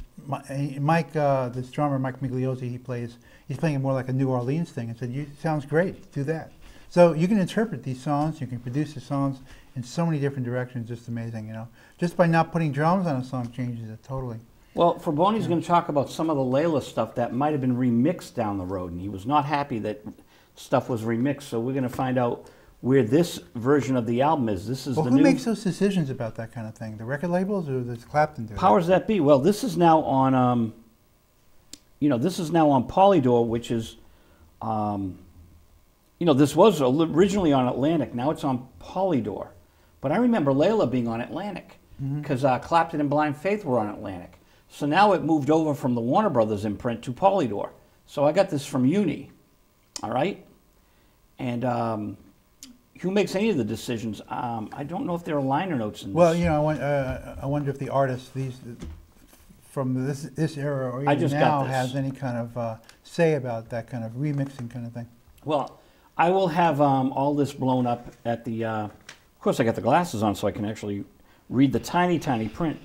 Mike, this drummer, Mike Migliozzi, he's playing it more like a New Orleans thing, and said, "Sounds great, do that." So you can interpret these songs, you can produce the songs in so many different directions, just amazing, you know. Just by not putting drums on a song changes it totally. Well, Faboni's going to talk about some of the Layla stuff that might have been remixed down the road, and he was not happy that stuff was remixed, so we're going to find out where this version of the album is. This is Well, the who new... makes those decisions about that kind of thing? The record labels, or does Clapton do it? Powers that be. Well, this is now on, this is now on Polydor, which is, this was originally on Atlantic. Now it's on Polydor. But I remember Layla being on Atlantic, because Clapton and Blind Faith were on Atlantic. So now it moved over from the Warner Brothers imprint to Polydor. So I got this from Uni, all right? And who makes any of the decisions? I don't know if there are liner notes in this. Well, you know, I wonder if the artists from this era or even now has any kind of say about that kind of remixing kind of thing. Well, I will have all this blown up at the, of course I got the glasses on so I can actually read the tiny, tiny print.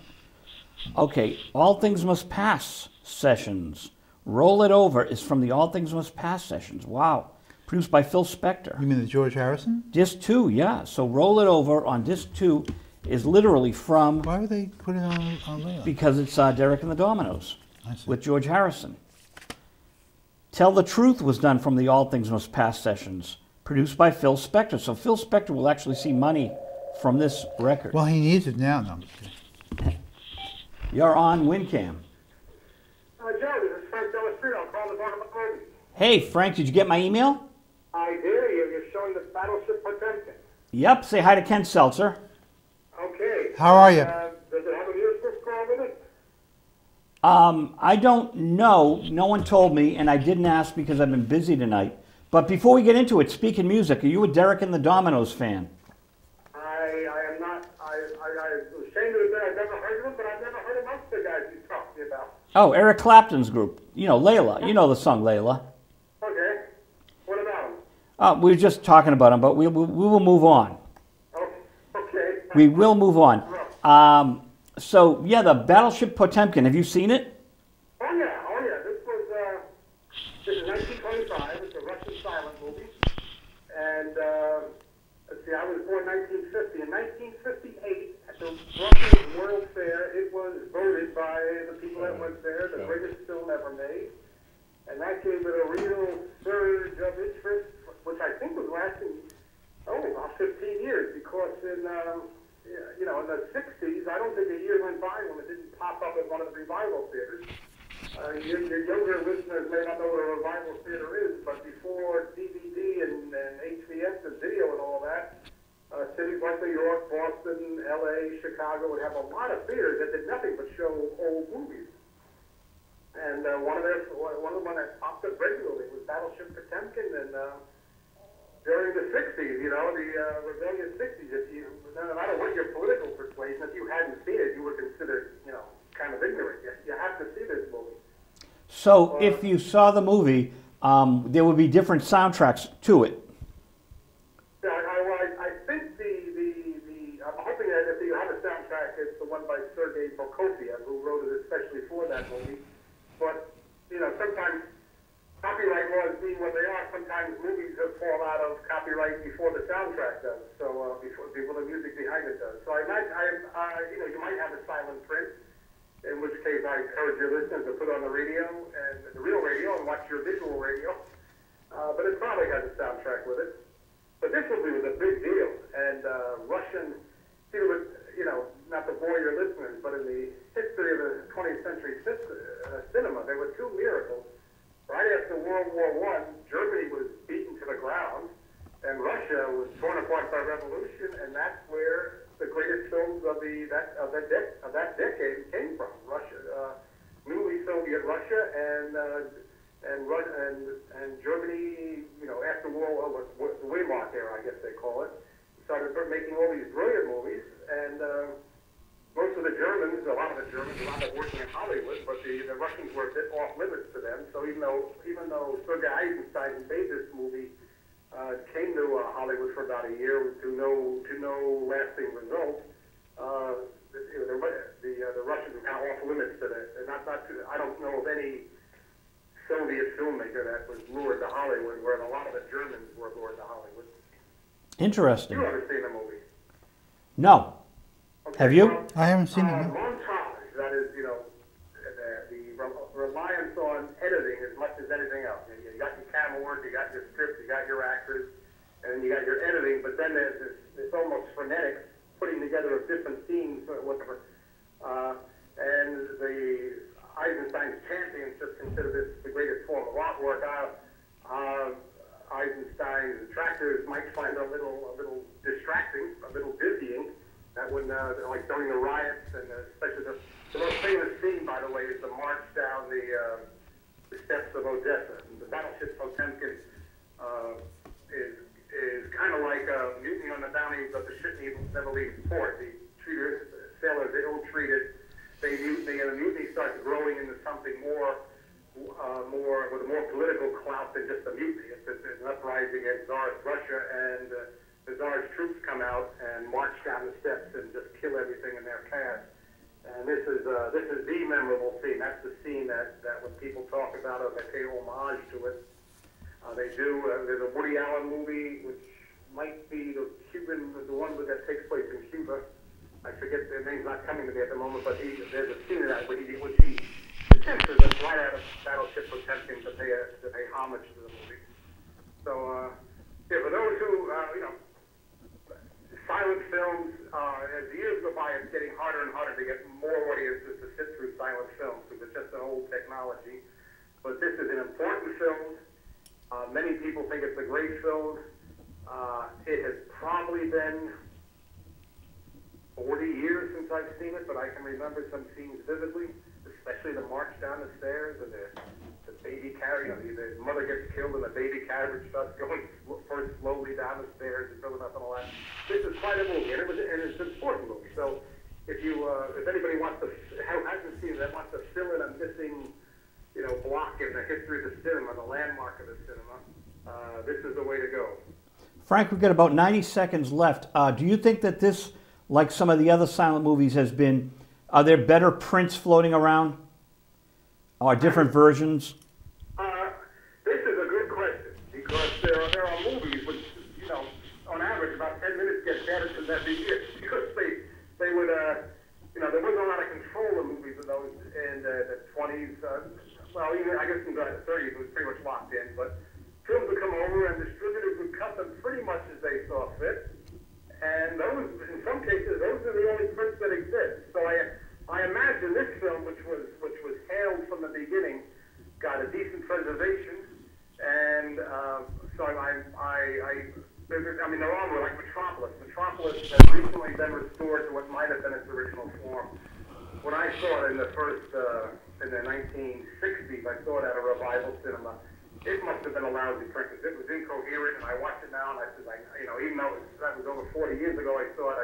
Okay, All Things Must Pass sessions. Roll It Over is from the All Things Must Pass sessions. Wow. Produced by Phil Spector. You mean the George Harrison? Disc 2, yeah. So Roll It Over on Disc 2 is literally from... Why would they put it on Layla? Because it's Derek and the Dominoes I see. with George Harrison. Tell the Truth was done from the All Things Must Pass sessions, produced by Phil Spector. So Phil Spector will actually see money from this record. Well, he needs it now. No, I'm just kidding. You're on WinCam. Joe, this is Frank Delastrino. I'm calling the bottom of the Hey, Frank, did you get my email? I did. You're showing the Battleship Potemkin. Yep, say hi to Ken Selcer. Okay. How are you? Does it have a music call with it? I don't know. No one told me, and I didn't ask because I've been busy tonight. But before we get into it, speaking music, are you a Derek and the Dominoes fan? I am not. I was ashamed to admit I've never heard of him, but I've never heard of most of the guys he's talking about. Oh, Eric Clapton's group. You know, Layla. You know the song Layla. Okay. What about him? We were just talking about him, but we will move on. Oh, okay. We will move on. So, yeah, the Battleship Potemkin. Have you seen it? Oh yeah. This is 1925. It's a Russian silent movie. And let's see, I was born 1950. In 1958, at the Brussels World Fair, it was voted by the people that went there the greatest film ever made. And that gave it a real surge of interest, which I think was lasting, about 15 years, because in in the 60s, I don't think a year went by when it didn't pop up at one of the revival theaters. Your younger listeners may not know what a revival theater is, but before DVD and HVS and video and all that, cities like New York, Boston, LA, Chicago would have a lot of theaters that did nothing but show old movies. And one of them that popped up regularly was Battleship Potemkin, and during the 60s, the rebellious 60s, no matter what your political persuasion, if you hadn't seen it, you were considered, kind of ignorant. You have to So if you saw the movie, there would be different soundtracks to it. Yeah, I think I'm hoping that if you have a soundtrack, it's the one by Sergei Prokofiev, who wrote it especially for that movie. But, you know, sometimes copyright laws being what they are, sometimes movies have fall out of copyright before the soundtrack does, so before the music behind it does. So I imagine, you know, you might have a silent print, in which case I encourage your listeners to put on the radio, and the real radio, and watch your visual radio. But it probably has a soundtrack with it. But this movie was a big deal, and Russian, you know, not to bore your listeners, but in the history of the 20th century cinema, there were two miracles. Right after World War I, Germany was beaten to the ground, and Russia was torn apart by revolution, and that's where the greatest films of that decade came from. Russia, newly Soviet Russia, and Germany. You know, after the Weimar era, I guess they call it, started making all these brilliant movies, and most of the Germans, a lot of the Germans, were not working in Hollywood, but the Russians were a bit off limits to them. So even though Sergei Eisenstein, who made this movie, came to Hollywood for about a year to no lasting result, the Russians were kind of off limits to that. I don't know of any Soviet filmmaker that was lured to Hollywood, where a lot of the Germans were lured to Hollywood. Interesting. You ever seen the movie? No. Okay, Have you? well, I haven't seen it. montage, that is, you know, the reliance on editing as much as anything else. You got your camera work, you got your script, you got your actors, and you got your editing, but then there's this almost frenetic putting together of different scenes, or whatever. And the Eisenstein's champions just consider this the greatest form of artwork. Eisenstein's detractors might find a little distracting, a little dizzying. That when, like during the riots, and especially the most famous scene, by the way, is the march down the steps of Odessa. The battleship Potemkin is kind of like a mutiny on the bounty of the ship never leaves port. The sailors are ill-treated. They mutiny, and the mutiny starts growing into something more with a more political clout than just a mutiny. It's an uprising against Tsarist Russia, and the Tsar's troops come out and march down the steps and just kill everything in their path. And this is the memorable scene. That's the scene that when people talk about it, they pay homage to it. They do. There's a Woody Allen movie, which might be the one that takes place in Cuba. I forget, the name's not coming to me at the moment, but there's a scene of that which he censors us right out of Battleship Potemkin to pay homage to the movie. So, yeah, for those who, you know, silent films, as the years go by, it's getting harder and harder to get more audiences to sit through silent films because it's just an old technology. But this is an important film. Many people think it's a great film. It has probably been 40 years since I've seen it, but I can remember some scenes vividly, especially the march down the stairs and the baby carriage. The mother gets killed and the baby carriage starts going first slowly down the stairs and filling up and all that. This is quite a movie, and it's an important movie. So if anybody hasn't seen it, that wants to fill in a missing, you know, block in the history of the cinema, the landmark of the cinema, this is the way to go. Frank, we've got about 90 seconds left. Do you think that this, like some of the other silent movies, are there better prints floating around? Or different versions? This is a good question, because there are movies which, you know, on average about 10 minutes get edited every year, because they would, you know, there wasn't a lot of control of movies in the 20s, well, even, I guess in the 30s it was pretty much locked in, but films would come over and distributors would cut them pretty much as they saw fit. And those, in some cases, those are the only prints that exist. So I imagine this film, which was hailed from the beginning, got a decent preservation. And so I mean, there are more, like Metropolis. Metropolis has recently been restored to what might have been its original form. When I saw it in the 1960s, I saw it at a revival cinema. It must have been a lousy print because it was incoherent, and I watched it now, and I said, you know, even though that was over 40 years ago, I saw it, I